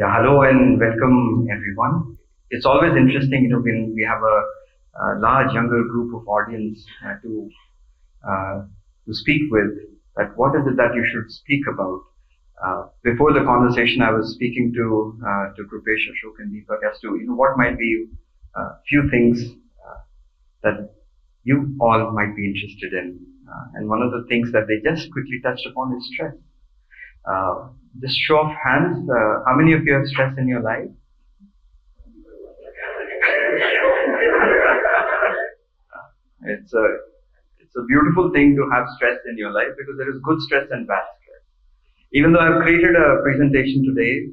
Yeah, hello and welcome everyone. It's always interesting, when we have a large younger group of audience uh, to speak with. That what is it that you should speak about? Before the conversation, I was speaking to Krupesh, Ashok, and Deepak as to what might be few things that you all might be interested in. And one of the things that they just quickly touched upon is stress. Just show of hands, how many of you have stress in your life? It's a beautiful thing to have stress in your life because there is good stress and bad stress. Even though I've created a presentation today,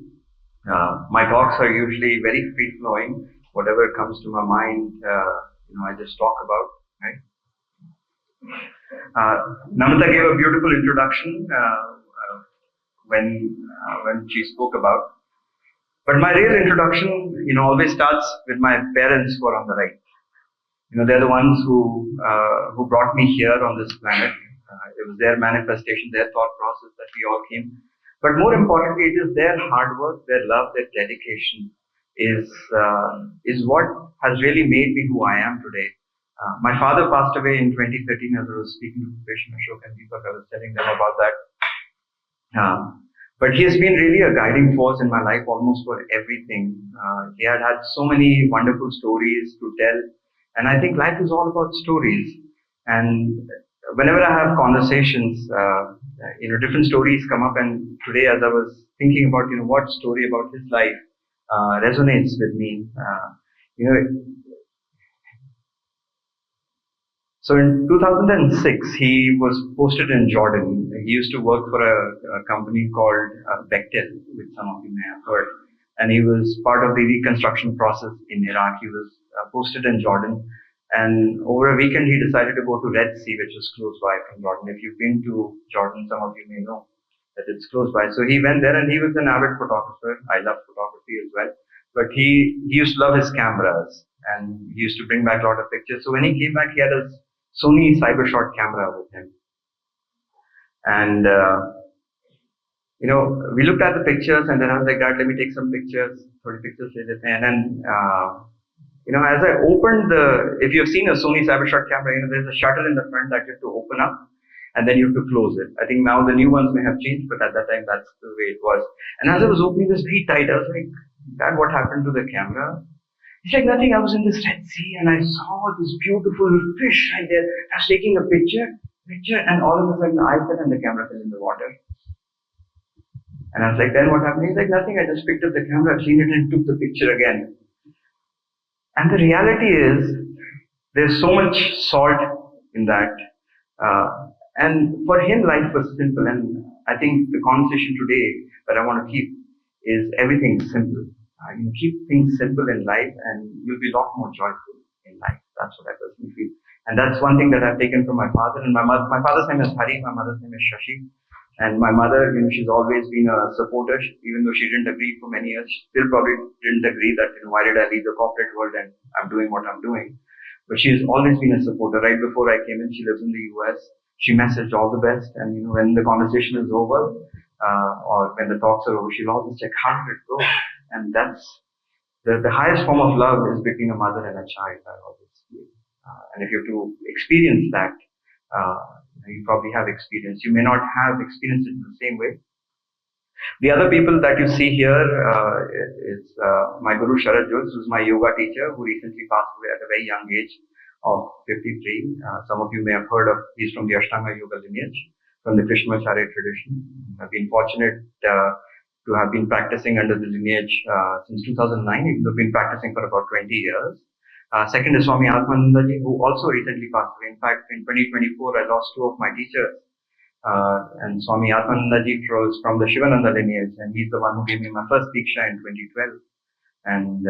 my talks are usually very free flowing. Whatever comes to my mind, I just talk about, right? Namita gave a beautiful introduction when she spoke about. But my real introduction, always starts with my parents who are on the right. They're the ones who brought me here on this planet. It was their manifestation, their thought process that we all came. But more importantly, it is their hard work, their love, their dedication is what has really made me who I am today. My father passed away in 2013 as I was speaking to patient Ashok and Deepak. I was telling them about that. But he has been really a guiding force in my life almost for everything. He had so many wonderful stories to tell. And I think life is all about stories. And whenever I have conversations, different stories come up. And today, as I was thinking about, what story about his life resonates with me, So in 2006, he was posted in Jordan. He used to work for a company called Bechtel, which some of you may have heard. And he was part of the reconstruction process in Iraq. He was posted in Jordan. And over a weekend, he decided to go to Red Sea, which is close by from Jordan. If you've been to Jordan, some of you may know that it's close by. So he went there and he was an avid photographer. I love photography as well. But he used to love his cameras and he used to bring back a lot of pictures. So when he came back, he had a Sony CyberShot camera with him. And, we looked at the pictures and then I was like, Dad, let me take some pictures, 30 pictures later. And then, as I opened if you've seen a Sony CyberShot camera, there's a shutter in the front that you have to open up and then you have to close it. I think now the new ones may have changed, but at that time, that's the way it was. And as I was opening this very tight, I was like, Dad, what happened to the camera? It's like nothing. I was in this Red Sea and I saw this beautiful fish right there. I was taking a picture, and all of a sudden I fell and the camera fell in the water. And I was like, then what happened? He's like, nothing. I just picked up the camera, cleaned it and took the picture again. And the reality is, there's so much salt in that. And for him, life was simple. And I think the conversation today that I want to keep is everything simple. Keep things simple in life and you'll be a lot more joyful in life. That's what I personally feel. And that's one thing that I've taken from my father. And my father's name is Hari, my mother's name is Shashi. And my mother, she's always been a supporter, even though she didn't agree for many years. She still probably didn't agree that, why did I leave the corporate world and I'm doing what I'm doing. But she's always been a supporter. Right before I came in, she lives in the US. She messaged all the best. And, when the conversation is over, or when the talks are over, she'll always check, how did it go? And that's the highest form of love is between a mother and a child, I always feel. And if you have to experience that, you probably have experience. You may not have experienced it in the same way. The other people that you see here is my Guru Sharad Jose, who's my yoga teacher, who recently passed away at a very young age of 53. Some of you may have heard of, he's from the Ashtanga Yoga lineage, from the Krishnamacharya tradition. I've been fortunate to have been practicing under the lineage since 2009. I've been practicing for about 20 years. Second is Swami Atmanandaji, who also recently passed away. In fact, in 2024, I lost two of my teachers. And Swami Atmanandaji was from the Shivananda lineage, and he's the one who gave me my first Diksha in 2012. And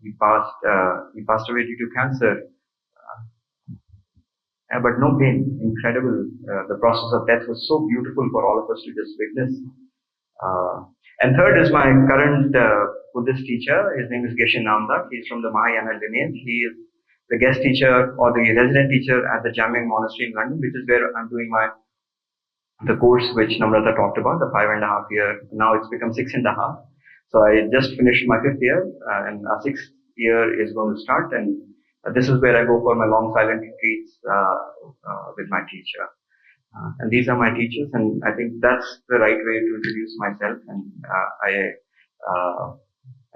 he passed away due to cancer. But no pain, incredible. The process of death was so beautiful for all of us to just witness. And third is my current Buddhist teacher. His name is Geshe Namdak. He's from the Mahayana lineage. He is the guest teacher or the resident teacher at the Jamyang Monastery in London, which is where I'm doing the course which Namrata talked about, the 5.5 year. Now it's become 6.5. So I just finished my 5th year, and our 6th year is going to start, and this is where I go for my long silent retreats with my teacher. And these are my teachers, and I think that's the right way to introduce myself. And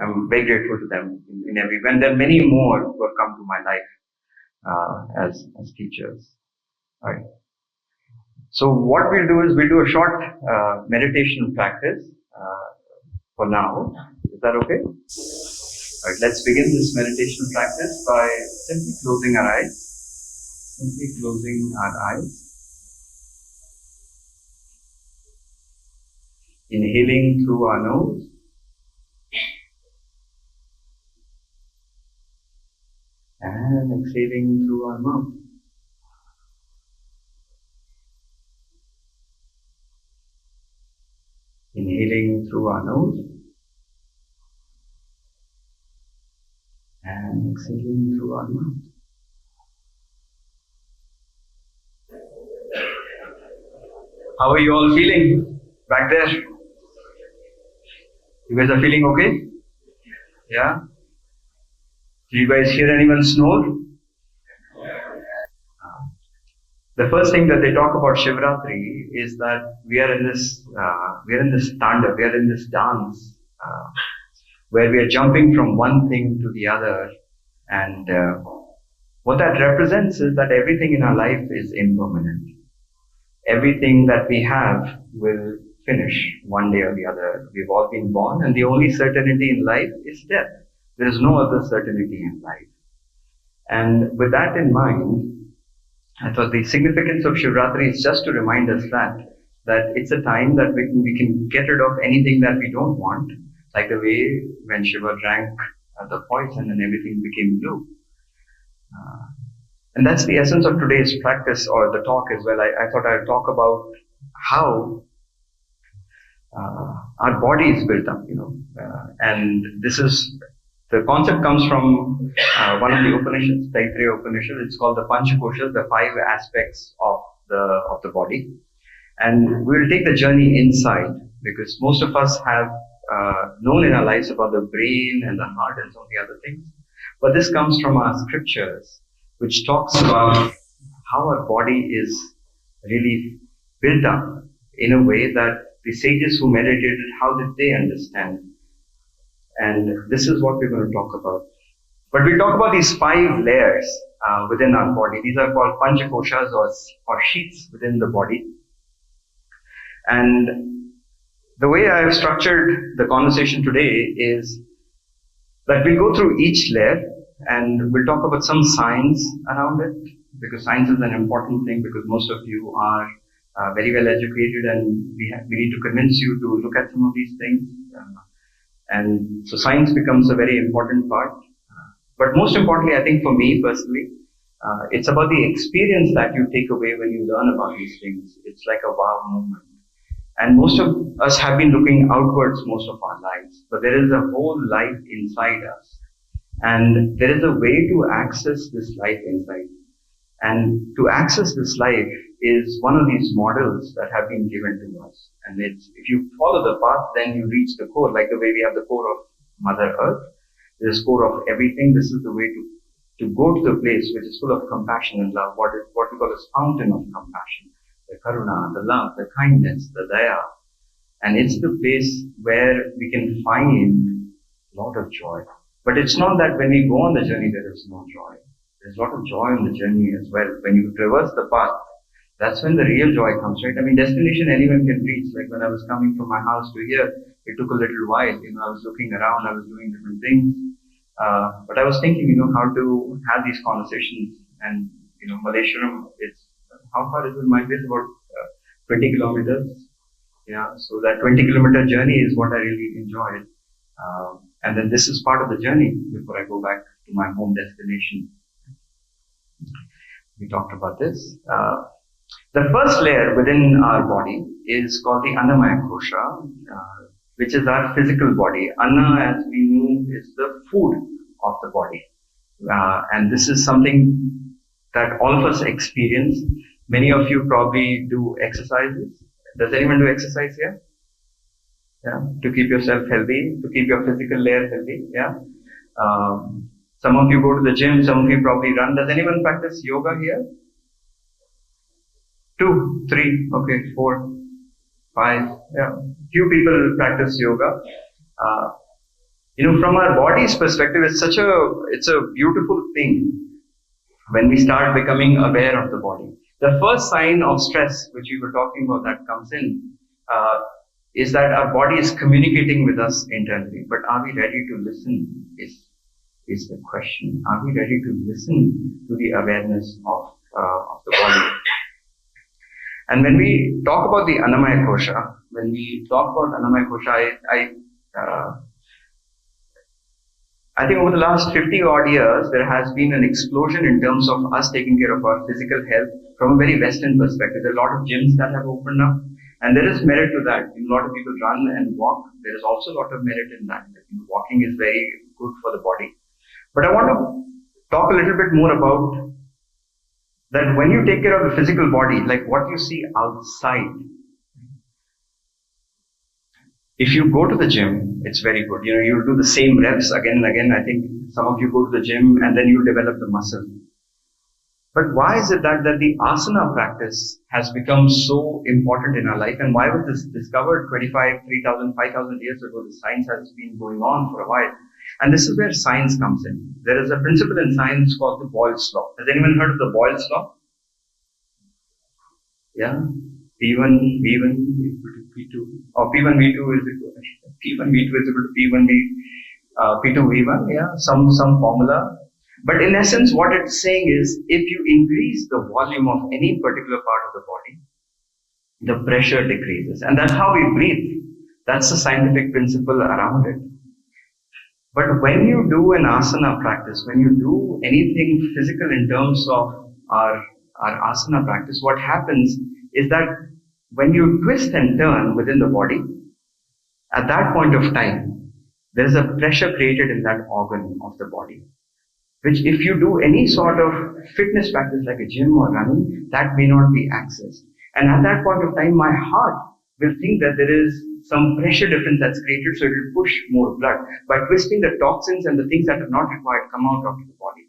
I'm very grateful to them in every. And there are many more who have come to my life as teachers. All right. So what we'll do is we'll do a short meditation practice for now. Is that okay? All right. Let's begin this meditation practice by simply closing our eyes. Simply closing our eyes. Inhaling through our nose. And exhaling through our mouth. Inhaling through our nose. And exhaling through our mouth. How are you all feeling back there? You guys are feeling okay? Yeah? Do you guys hear anyone snore? The first thing that they talk about Shivratri is that we are in this tanda, we are in this dance, where we are jumping from one thing to the other, and what that represents is that everything in our life is impermanent. Everything that we have will finish one day or the other. We've all been born, and the only certainty in life is death. There is no other certainty in life. And with that in mind, I thought the significance of Shivratri is just to remind us that it's a time that we can get rid of anything that we don't want, like the way when Shiva drank the poison and everything became blue. And that's the essence of today's practice or the talk as well. I thought I'd talk about how our body is built up, and the concept comes from one of the Upanishads, Taittiriya Upanishad. It's called the Panchakoshas, the 5 aspects of the body. And we'll take the journey inside, because most of us have known in our lives about the brain and the heart and some of the other things. But this comes from our scriptures, which talks about how our body is really built up in a way that the sages who meditated, how did they understand? And this is what we're going to talk about. But we'll talk about these 5 layers within our body. These are called Panchakoshas or sheets within the body. And the way I have structured the conversation today is that we'll go through each layer and we'll talk about some science around it, because science is an important thing, because most of you are very well educated, and we need to convince you to look at some of these things. And so science becomes a very important part. But most importantly, I think for me personally, it's about the experience that you take away when you learn about these things. It's like a wow moment. And most of us have been looking outwards most of our lives, but there is a whole life inside us. And there is a way to access this life inside. And to access this life is one of these models that have been given to us. And if you follow the path, then you reach the core, like the way we have the core of Mother Earth. There's core of everything. This is the way to go to the place which is full of compassion and love, what we call as fountain of compassion. The karuna, the love, the kindness, the daya. And it's the place where we can find a lot of joy. But it's not that when we go on the journey, there is no joy. There's a lot of joy on the journey as well. When you traverse the path, that's when the real joy comes, right? I mean, destination anyone can reach. Like when I was coming from my house to here, it took a little while. I was looking around, I was doing different things. But I was thinking, how to have these conversations. And, Malaysian, how far is it? My place about 20 kilometers. Yeah, so that 20-kilometer journey is what I really enjoyed. And then this is part of the journey before I go back to my home destination. We talked about this. The first layer within our body is called the Annamaya Kosha, which is our physical body. Anna, as we know, is the food of the body. And this is something that all of us experience. Many of you probably do exercises. Does anyone do exercise here? Yeah, to keep yourself healthy, to keep your physical layer healthy. Yeah. Some of you go to the gym, some of you probably run. Does anyone practice yoga here? Two, three, okay, four, five. Yeah, few people practice yoga. Uh, from our body's perspective, it's a beautiful thing when we start becoming aware of the body. The first sign of stress, which we were talking about, that comes in, uh, is that our body is communicating with us internally. But are we ready to listen? Is the question. Are we ready to listen to the awareness of the body? And when we talk about the Annamaya Kosha, I think over the last 50 odd years, there has been an explosion in terms of us taking care of our physical health from a very Western perspective. There are a lot of gyms that have opened up, and there is merit to that. A lot of people run and walk. There is also a lot of merit in that. Walking is very good for the body. But I want to talk a little bit more about that when you take care of the physical body, like what you see outside. If you go to the gym, it's very good. You'll do the same reps again and again. I think some of you go to the gym and then you develop the muscle. But why is it that the asana practice has become so important in our life? And why was this discovered 25, 3,000, 5,000 years ago? The science has been going on for a while. And this is where science comes in. There is a principle in science called the Boyle's law. Has anyone heard of the Boyle's law? Yeah. P1, V1 equal to P2, or P1, V2 is equal to P1, V2 is equal to P1, P2, V1, yeah, some formula. But in essence, what it's saying is, if you increase the volume of any particular part of the body, the pressure decreases. And that's how we breathe. That's the scientific principle around it. But when you do an asana practice, when you do anything physical in terms of our asana practice, what happens is that when you twist and turn within the body, at that point of time, there is a pressure created in that organ of the body, which if you do any sort of fitness practice like a gym or running, that may not be accessed. And at that point of time, my heart will think that there is some pressure difference that's created, so it will push more blood. By twisting, the toxins and the things that are not required come out of the body.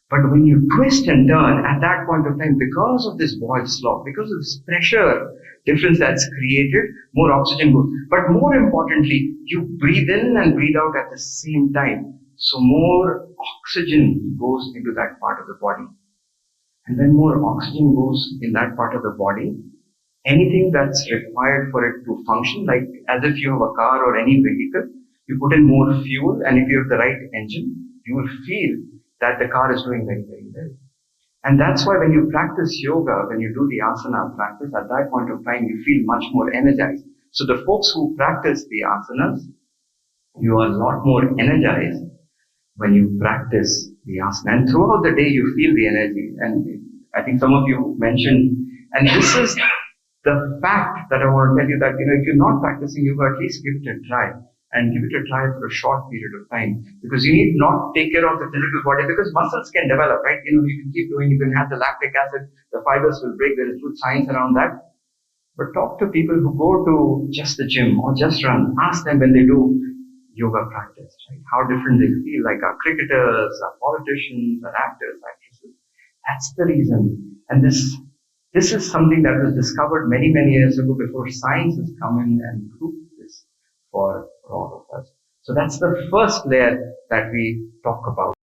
But when you twist and turn at that point of time, because of this Boyle's law, because of this pressure difference that's created, more oxygen goes. But more importantly, you breathe in and breathe out at the same time. So more oxygen goes into that part of the body. And when more oxygen goes in that part of the body, anything that's required for it to function, like as if you have a car or any vehicle, you put in more fuel, and if you have the right engine, you will feel that the car is doing very, very well. And that's why when you practice yoga, when you do the asana practice, at that point of time, you feel much more energized. So the folks who practice the asanas, you are a lot more energized when you practice the asana. And throughout the day, you feel the energy. And I think some of you mentioned, and this is the fact that I want to tell you that, if you're not practicing yoga, at least give it a try. And give it a try for a short period of time, because you need not take care of the physical body, because muscles can develop, right? You can keep doing, you can have the lactic acid, the fibers will break, there is good science around that. But talk to people who go to just the gym or just run, ask them when they do yoga practice, right? How different they feel, like our cricketers, our politicians, our actors, actresses. That's the reason. And this is something that was discovered many, many years ago, before science has come in and proved this for all of us. So that's the first layer that we talk about.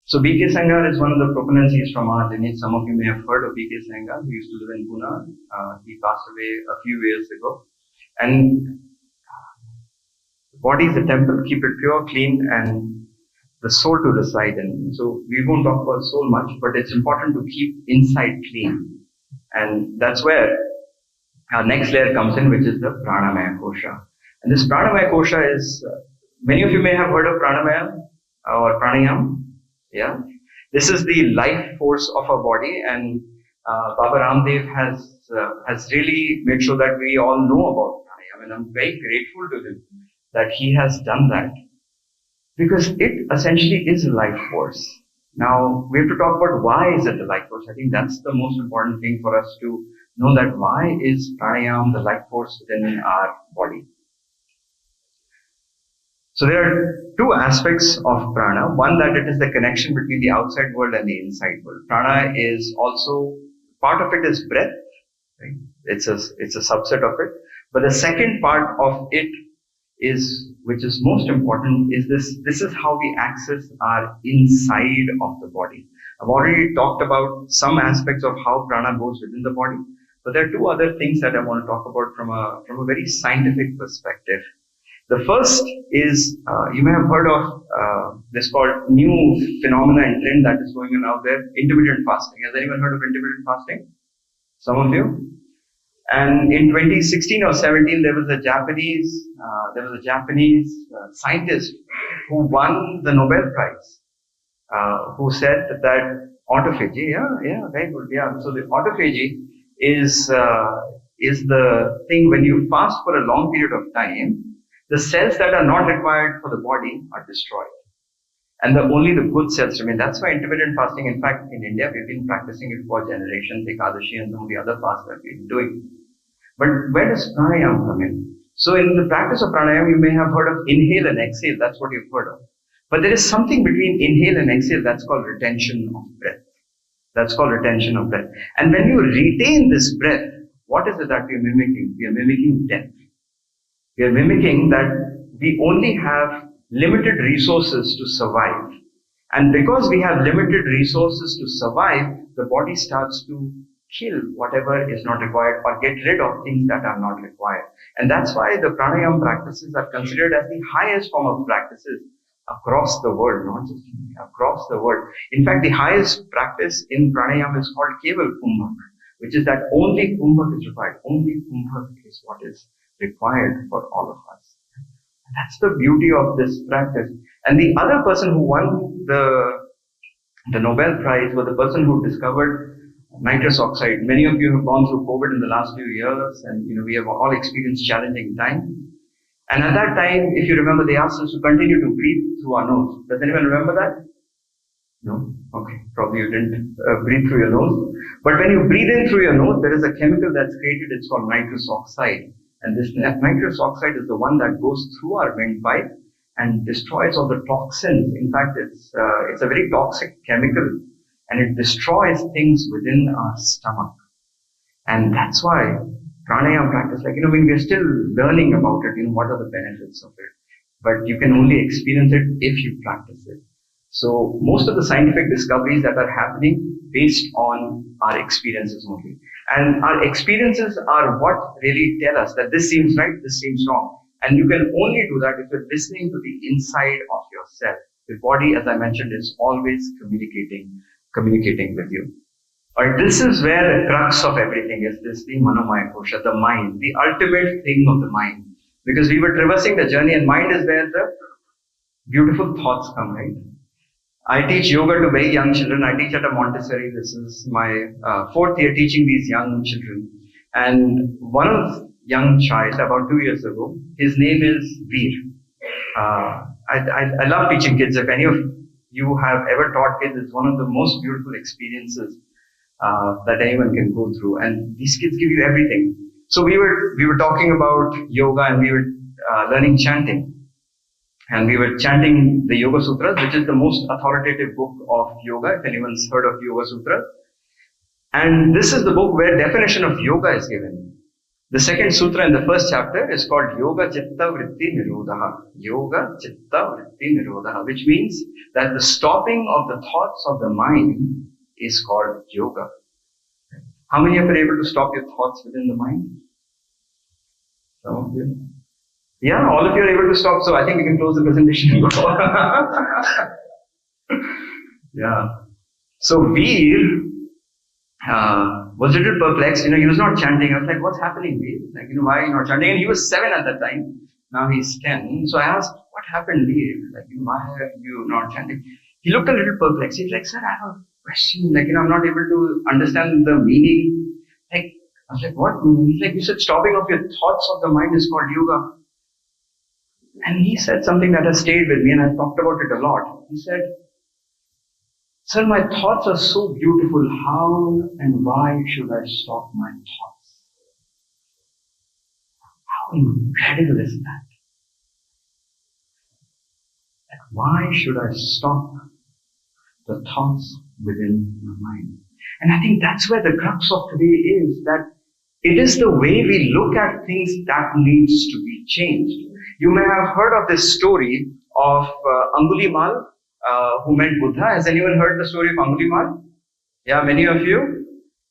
So B.K. Sengar is one of the proponents. He's from our lineage. Some of you may have heard of B.K. Sengar, who used to live in Pune. He passed away a few years ago. And the body is a temple, keep it pure, clean, and the soul to reside in. So we won't talk about soul much, but it's important to keep inside clean. And that's where our next layer comes in, which is the Pranamaya Kosha. And this Pranamaya Kosha is, many of you may have heard of Pranamaya or Pranayam. Yeah. This is the life force of our body, and Baba Ramdev has really made sure that we all know about Pranayam. And I'm very grateful to him that he has done that, because it essentially is a life force. Now, we have to talk about why is it the life force. I think that's the most important thing for us to know, that why is pranayama the life force within our body. So there are two aspects of prana. One, that it is the connection between the outside world and the inside world. Prana is also, part of it is breath, right? It's a subset of it. But the second part of it is, which is most important, is this is how we access our inside of the body. I've already talked about some aspects of how prana goes within the body, but there are two other things that I want to talk about from a very scientific perspective. The first is, you may have heard of this called new phenomena and trend that is going on out there, intermittent fasting. Has anyone heard of intermittent fasting? Some of you? And in 2016 or 17, there was a Japanese scientist who won the Nobel Prize, who said that autophagy, very good, So the autophagy is the thing when you fast for a long period of time, the cells that are not required for the body are destroyed, and only the good cells remain. That's why intermittent fasting, in fact, in India, we've been practicing it for generations, Ekadashi and some of the other fasts that we've been doing. But where does pranayama come in? So in the practice of pranayama, you may have heard of inhale and exhale. That's what you've heard of. But there is something between inhale and exhale that's called retention of breath. And when you retain this breath, what is it that we are mimicking? We are mimicking death. We are mimicking that we only have limited resources to survive. And because we have limited resources to survive, the body starts to kill whatever is not required or get rid of things that are not required. And that's why the pranayama practices are considered as the highest form of practices across the world, not just India, across the world. In fact, the highest practice in pranayama is called Keval Kumbhak, which is that only Kumbhak is required. Only Kumbhak is what is required for all of us. That's the beauty of this practice. And the other person who won the Nobel Prize was the person who discovered nitrous oxide. Many of you have gone through COVID in the last few years, and we have all experienced challenging time. And at that time, if you remember, they asked us to continue to breathe through our nose. Does anyone remember that? No? Okay, probably you didn't breathe through your nose. But when you breathe in through your nose, there is a chemical that's created. It's called nitrous oxide. And this nitrous oxide is the one that goes through our windpipe and destroys all the toxins. In fact, it's a very toxic chemical, and it destroys things within our stomach. And that's why pranayama practice, we're still learning about it, what are the benefits of it. But you can only experience it if you practice it. So most of the scientific discoveries that are happening based on our experiences only. And our experiences are what really tell us that this seems right, this seems wrong. And you can only do that if you're listening to the inside of yourself. The body, as I mentioned, is always communicating with you. Alright, this is where the crux of everything is, the manomaya kosha, the mind, the ultimate thing of the mind. Because we were traversing the journey, and mind is where the beautiful thoughts come, right? I teach yoga to very young children. I teach at a Montessori. This is my fourth year teaching these young children. And one of young child, about 2 years ago, his name is Veer. I love teaching kids. If any of you have ever taught kids, it's one of the most beautiful experiences that anyone can go through. And these kids give you everything. So we were talking about yoga, and we were learning chanting. And we were chanting the Yoga Sutras, which is the most authoritative book of yoga, if anyone's heard of Yoga Sutras. And this is the book where definition of yoga is given. The second sutra in the first chapter is called Yoga Chitta Vritti Nirodha. Yoga Chitta Vritti Nirodha, which means that the stopping of the thoughts of the mind is called yoga. How many of you are able to stop your thoughts within the mind? Some of you? Yeah, all of you are able to stop, so I think we can close the presentation. Yeah. So Veer was a little perplexed. He was not chanting. I was like, what's happening, Veer? Why are you not chanting? And he was 7 at that time. Now he's 10. So I asked, what happened, Veer? Why are you not chanting? He looked a little perplexed. He's like, sir, I have a question. I'm not able to understand the meaning. I was like, what meaning? He's like, you said stopping of your thoughts of the mind is called yoga. And he said something that has stayed with me, and I've talked about it a lot. He said, sir, my thoughts are so beautiful. How and why should I stop my thoughts? How incredible is that? Why should I stop the thoughts within my mind? And I think that's where the crux of today is, that it is the way we look at things that needs to be changed. You may have heard of this story of Angulimal, who met Buddha. Has anyone heard the story of Angulimal? Yeah, many of you.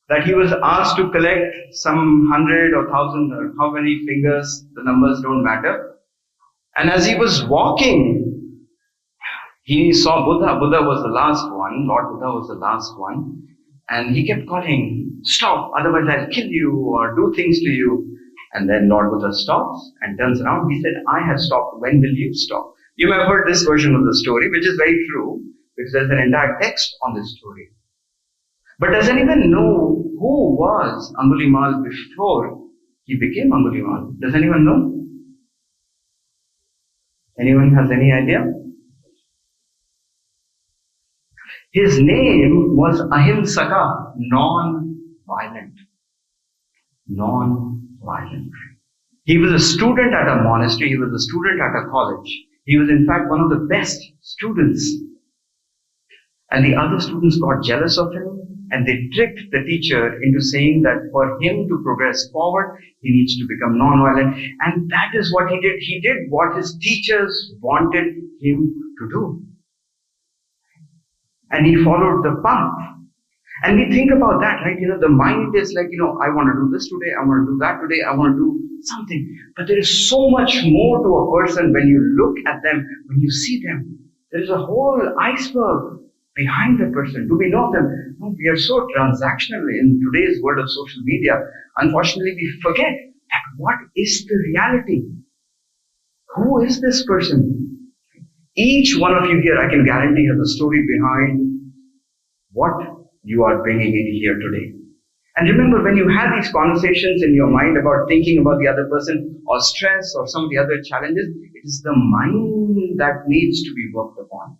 That he was asked to collect some 100 or 1,000 or how many fingers, the numbers don't matter. And as he was walking, he saw Buddha. Buddha was the last one. Lord Buddha was the last one. And he kept calling, stop, otherwise I'll kill you or do things to you. And then Lord Buddha stops and turns around. He said, I have stopped. When will you stop? You may have heard this version of the story, which is very true, because there's an entire text on this story. But does anyone know who was Angulimal before he became Angulimal? Does anyone know? Anyone has any idea? His name was Ahimsaka, non-violent. Non-violent. He was a student at a monastery. He was a student at a college. He was in fact one of the best students. And the other students got jealous of him, and they tricked the teacher into saying that for him to progress forward, he needs to become non-violent. And that is what he did. He did what his teachers wanted him to do. And he followed the path. And we think about that, right? The mind is like, I want to do this today, I want to do that today, I want to do something. But there is so much more to a person when you look at them, when you see them. There is a whole iceberg behind the person. Do we know them? No, we are so transactional in today's world of social media. Unfortunately, we forget that what is the reality? Who is this person? Each one of you here, I can guarantee, has a story behind what you are bringing in here today. And remember, when you have these conversations in your mind about thinking about the other person or stress or some of the other challenges, it is the mind that needs to be worked upon.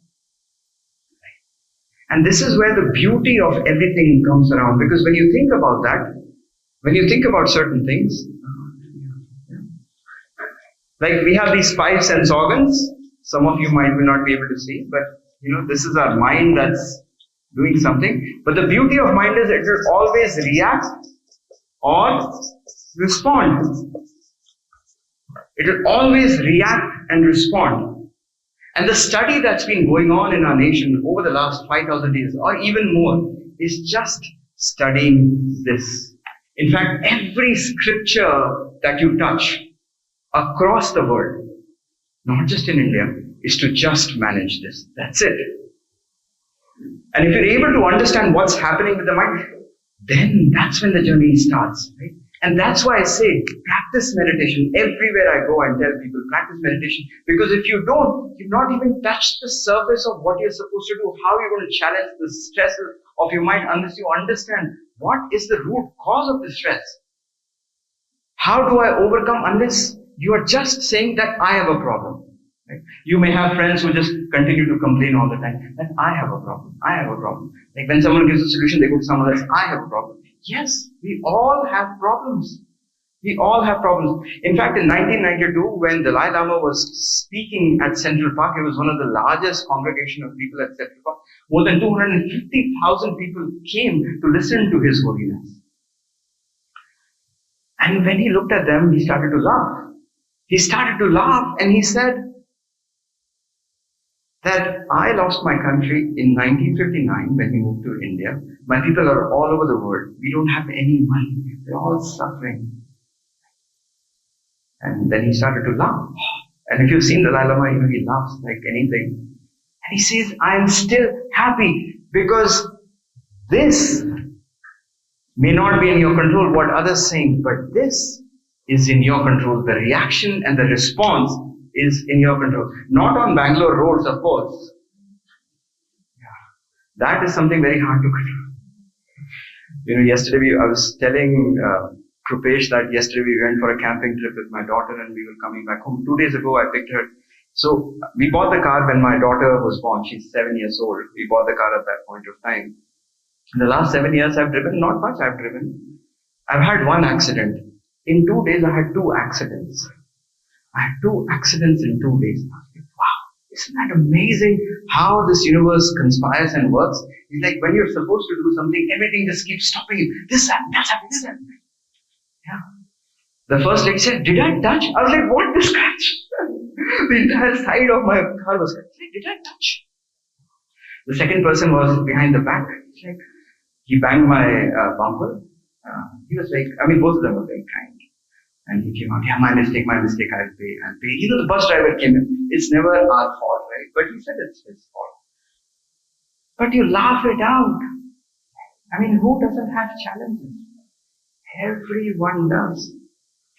And this is where the beauty of everything comes around, because when you think about that, when you think about certain things, like we have these 5 sense organs, some of you might not be able to see, but this is our mind that's doing something. But the beauty of mind is it will always react or respond. It will always react and respond. And the study that's been going on in our nation over the last 5,000 years or even more is just studying this. In fact, every scripture that you touch across the world, not just in India, is to just manage this. That's it. And if you're able to understand what's happening with the mind, then that's when the journey starts, right? And that's why I say, practice meditation. Everywhere I go and tell people, practice meditation. Because if you don't, you've not even touched the surface of what you're supposed to do, how you're going to challenge the stresses of your mind unless you understand what is the root cause of the stress. How do I overcome unless you are just saying that I have a problem. Right? You may have friends who just continue to complain all the time that I have a problem, I have a problem. Like when someone gives a solution, they go to someone else, I have a problem. Yes, we all have problems. We all have problems. In fact, in 1992, when Dalai Lama was speaking at Central Park, it was one of the largest congregation of people at Central Park. More than 250,000 people came to listen to His Holiness. And when he looked at them, he started to laugh. He started to laugh and he said that I lost my country in 1959 when we moved to India. My people are all over the world. We don't have any money. We're all suffering. And then he started to laugh. And if you've seen the Dalai Lama, he laughs like anything. And he says, I am still happy because this may not be in your control, what others saying, but this is in your control. The reaction and the response is in your control. Not on Bangalore roads, of course. Yeah. That is something very hard to control. Yesterday I was telling Krupesh that yesterday we went for a camping trip with my daughter and we were coming back home. 2 days ago I picked her. So we bought the car when my daughter was born. She's 7 years old. We bought the car at that point of time. In the last 7 years I've driven, not much I've driven. I've had one accident. In 2 days I had 2 accidents. I had 2 accidents in 2 days. Wow, Isn't that amazing how this universe conspires and works? It's like when you're supposed to do something, everything just keeps stopping you. This happened, that's happened, this happened. Yeah. The first lady said, did I touch? I was like, what? The scratch? The entire side of my car was scratched. Like, did I touch? The second person was behind the back. Like, he banged my bumper. He was like, I mean, both of them were very kind. And he came out, yeah, my mistake, I'll pay. The bus driver came in. It's never our fault, right? But he said it's his fault. But you laugh it out. I mean, who doesn't have challenges? Everyone does.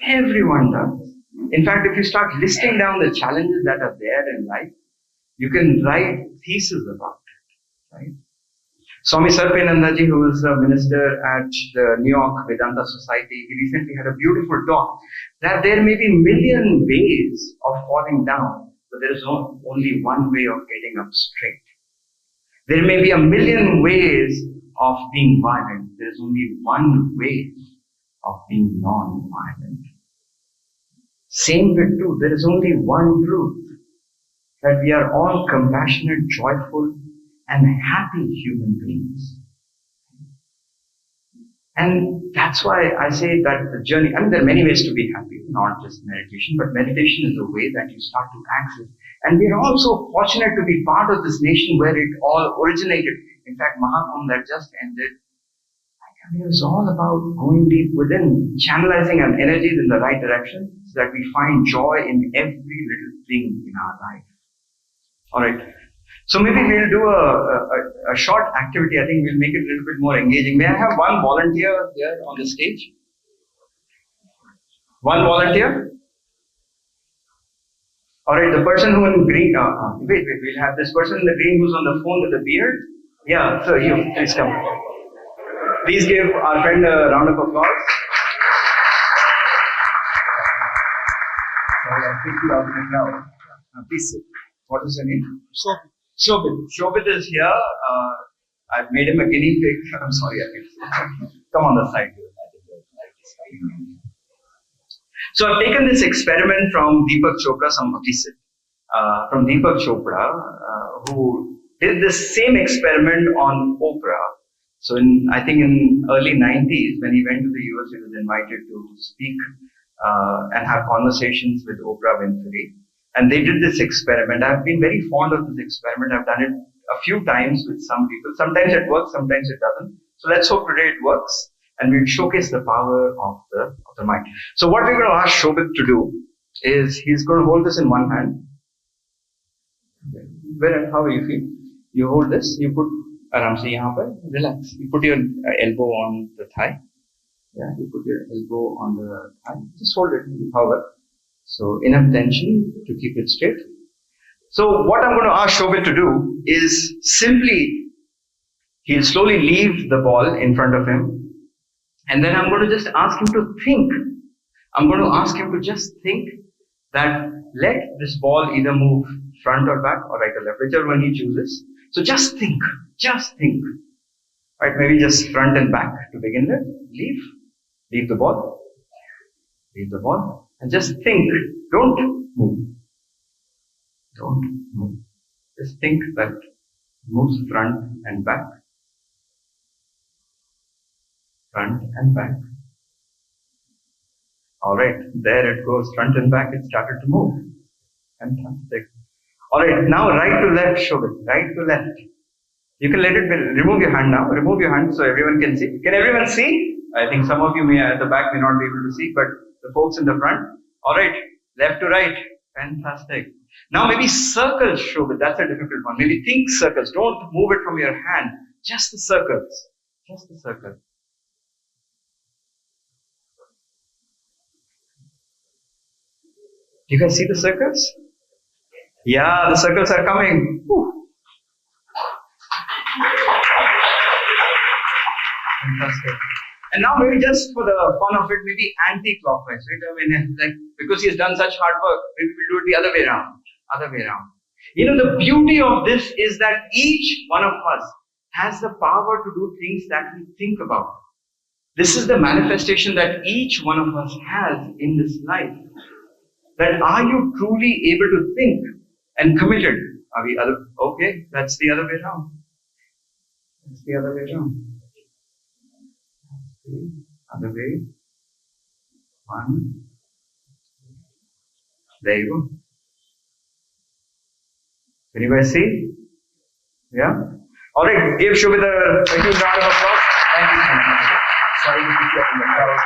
Everyone does. In fact, if you start listing down the challenges that are there in life, you can write theses about it, right? Swami Sarpanandaji, who is a minister at the New York Vedanta Society, he recently had a beautiful talk that there may be a million ways of falling down, but there is only one way of getting up straight. There may be a million ways of being violent. There is only one way of being non-violent. Same with truth. There is only one truth, that we are all compassionate, joyful, and happy human beings. And that's why I say that the journey, I mean, there are many ways to be happy, not just meditation, but meditation is a way that you start to access. And we are also fortunate to be part of this nation where it all originated. In fact, Mahakumbh that just ended, I mean, it was all about going deep within, channelizing our energies in the right direction so that we find joy in every little thing in our life. Alright. So maybe we'll do a short activity. I think we'll make it a little bit more engaging. May I have one volunteer here on the stage? One volunteer? Alright, the person who in green, we'll have this person in the green who's on the phone with the beard. Yeah, so you, please come. Please give our friend a round of applause. Sorry, I picked you out of the crowd. Please sit. What is your name? Shobit is here. I've made him a guinea pig. I'm sorry, come on the side. So I've taken this experiment from Deepak Chopra, from Deepak Chopra, who did the same experiment on Oprah. So I think in early 90s, when he went to the US, he was invited to speak and have conversations with Oprah Winfrey. And they did this experiment. I've been very fond of this experiment. I've done it a few times with some people. Sometimes it works, sometimes it doesn't. So let's hope today it works. And we'll showcase the power of the mind. So what we're going to ask Shobit to do is he's going to hold this in one hand. How will you feel? You hold this, you put aram se yahan par, relax. You put your elbow on the thigh. Yeah, you put your elbow on the thigh. Just hold it, however. So enough tension to keep it straight. So what I'm going to ask Shobit to do is simply, he'll slowly leave the ball in front of him. And then I'm going to just ask him to think. I'm going to ask him to just think that let this ball either move front or back or right or left, whichever one he chooses. So just think. Right, maybe just front and back to begin with. Leave the ball. And just think. Don't move. Just think that moves front and back. Front and back. Alright, there it goes, front and back, it started to move. Fantastic. Alright, now right to left, Shobit, right to left. You can let it be, remove your hand now, remove your hand so everyone can see. Can everyone see? I think some of you may at the back may not be able to see, but the folks in the front. Alright, left to right, fantastic. Now maybe circles, Shobit, that's a difficult one. Maybe think circles, don't move it from your hand, just the circles, Do you guys see the circles? Yeah, the circles are coming. Whew. Fantastic. And now maybe just for the fun of it, maybe anti-clockwise, right? I mean, like, because he's done such hard work, maybe we'll do it the other way around. You know, the beauty of this is that each one of us has the power to do things that we think about. This is the manifestation that each one of us has in this life. That are you truly able to think and committed Are we other? Okay, that's the other way around. That's the other way around. Other way. One. There you go. Can you guys see? Yeah? Alright, give Shubhita a huge round of applause. Thank you so much. Sorry to keep you up in the crowd.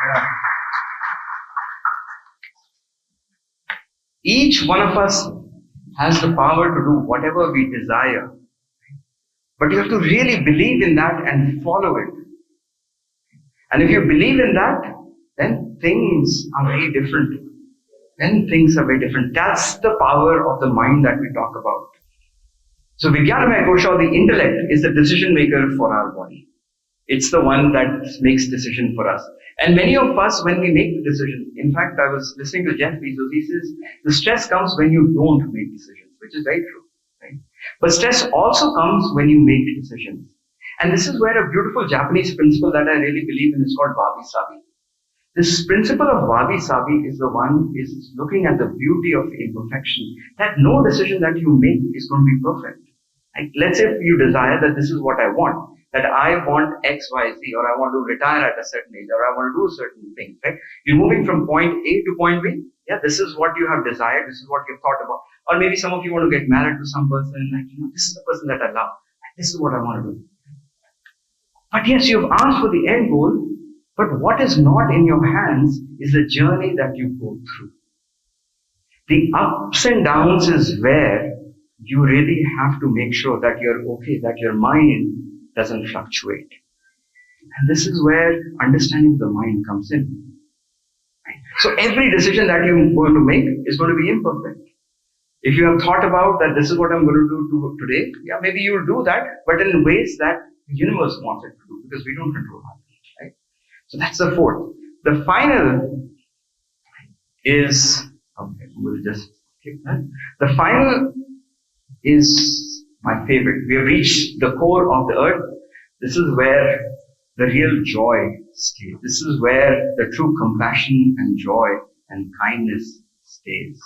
Yeah. Each one of us has the power to do whatever we desire. But you have to really believe in that and follow it. And if you believe in that, then things are very different. Then things are very different. That's the power of the mind that we talk about. So Vijnanamaya Kosha, the intellect, is the decision maker for our body. It's the one that makes decision for us. And many of us, when we make the decision, in fact, I was listening to Jeff Bezos, he says, the stress comes when you don't make decisions, which is very true. Right? But stress also comes when you make decisions. And this is where a beautiful Japanese principle that I really believe in is called wabi-sabi. This principle of wabi-sabi is the one is looking at the beauty of imperfection, that no decision that you make is going to be perfect. Like, let's say you desire that this is what I want, that I want X, Y, Z, or I want to retire at a certain age, or I want to do certain things, right? You're moving from point A to point B. Yeah, this is what you have desired, this is what you've thought about. Or maybe some of you want to get married to some person, like, this is the person that I love. This is what I want to do. But yes, you've asked for the end goal, but what is not in your hands is the journey that you go through. The ups and downs is where you really have to make sure that you're okay, that your mind doesn't fluctuate. And this is where understanding the mind comes in. So every decision that you're going to make is going to be imperfect. If you have thought about that this is what I'm going to do today, yeah, maybe you'll do that, but in ways that the universe wants it to do, because we don't control that, right? So that's the fourth. The final is, okay, we'll just skip that. The final is my favorite. We have reached the core of the earth. This is where the real joy stays. This is where the true compassion and joy and kindness stays.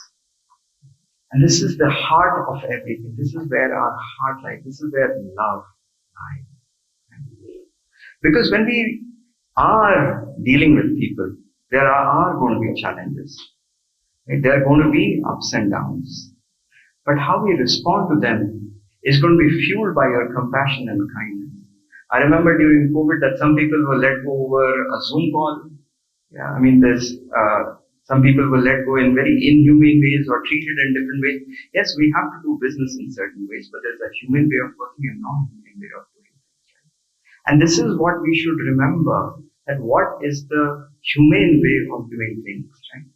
And this is the heart of everything. This is where our heart lies. This is where love lies. Because when we are dealing with people, there are going to be challenges. Right? There are going to be ups and downs. But how we respond to them is going to be fueled by your compassion and kindness. I remember during COVID that some people were let go over a Zoom call. Yeah, I mean, there's some people were let go in very inhumane ways or treated in different ways. Yes, we have to do business in certain ways, but there's a human way of working and non-human way of doing things. And this is what we should remember, that what is the humane way of doing things, right?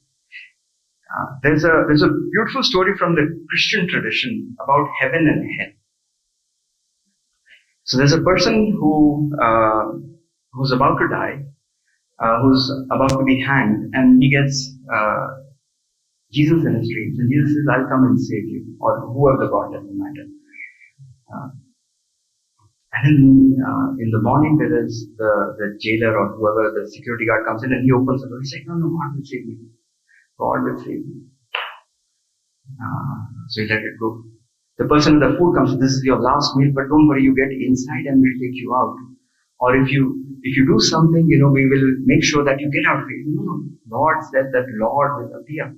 There's a beautiful story from the Christian tradition about heaven and hell. So there's a person who's about to die, who's about to be hanged, and he gets Jesus in his dreams, and Jesus says, "I'll come and save you," or whoever the God doesn't matter. And then in the morning, there is the jailer or whoever, the security guard comes in, and he opens the door. He's like, "No, God will save me. God will save me." So he let it go. The person with the food comes, "This is your last meal, but don't worry, you get inside and we'll take you out. Or if you do something, we will make sure that you get out of it." No, Lord said that Lord will appear.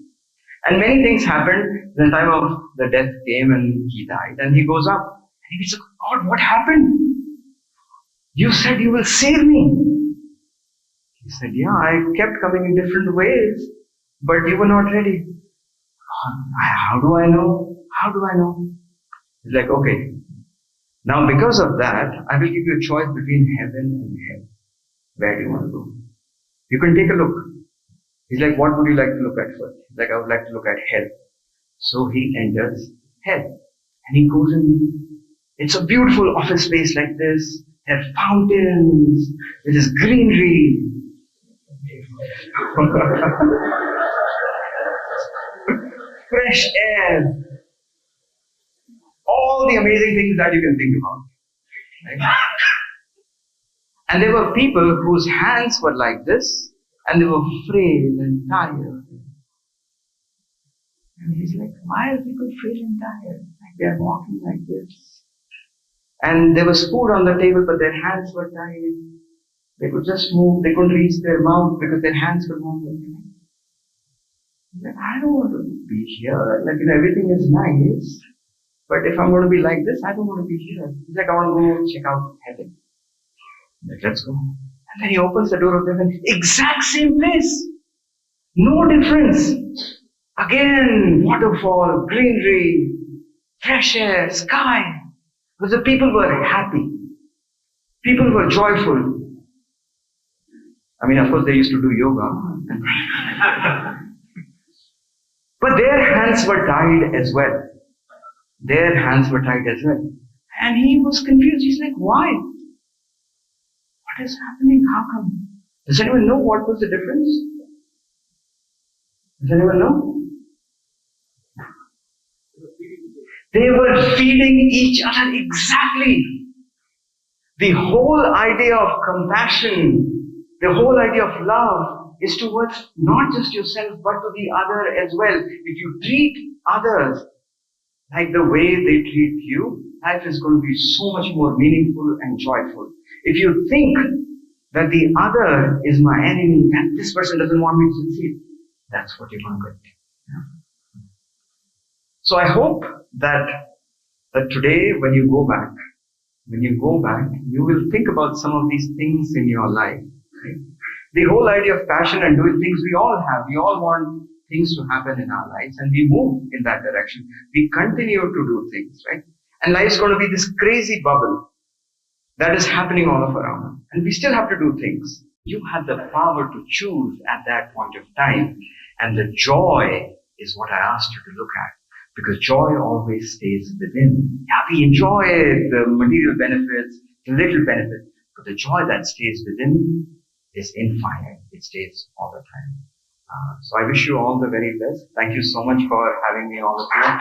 And many things happened. The time of the death came and he died, and he goes up. And he said, "God, what happened? You said you will save me." He said, "Yeah, I kept coming in different ways, but you were not ready." "How do I know? How do I know?" He's like, "Okay, now because of that, I will give you a choice between heaven and hell. Where do you want to go? You can take a look." He's like, "What would you like to look at first?" He's like, "I would like to look at hell." So he enters hell. And he goes in. It's a beautiful office space like this. There are fountains. There is greenery. Fresh air. All the amazing things that you can think about. Right? And there were people whose hands were like this, and they were frail and tired. And he's like, why are people feeling tired? Like they're walking like this. And there was food on the table, but their hands were tied. They could just move. They couldn't reach their mouth because their hands were moving. Like, I don't want to be here. Like, everything is nice. But if I'm going to be like this, I don't want to be here. He's like, I want to go check out heaven. Like, let's go. And then he opens the door of heaven. Exact same place. No difference. Again, waterfall, greenery, fresh air, sky. Because the people were happy. People were joyful. I mean, of course, they used to do yoga. But their hands were tied as well. Their hands were tied as well. And he was confused. He's like, why? What is happening? How come? Does anyone know what was the difference? Does anyone know? They were feeding each other exactly. The whole idea of compassion, the whole idea of love is towards not just yourself but to the other as well. If you treat others like the way they treat you, life is going to be so much more meaningful and joyful. If you think that the other is my enemy, that this person doesn't want me to succeed, that's what you're going to get. Yeah? So I hope that today when you go back, you will think about some of these things in your life. Right? The whole idea of passion and doing things we all have. We all want things to happen in our lives and we move in that direction. We continue to do things, right? And life's going to be this crazy bubble that is happening all of around us. And we still have to do things. You have the power to choose at that point of time. And the joy is what I asked you to look at. Because joy always stays within. Yeah, we enjoy the material benefits, the little benefits, but the joy that stays within is infinite. It stays all the time. So I wish you all the very best. Thank you so much for having me all of you.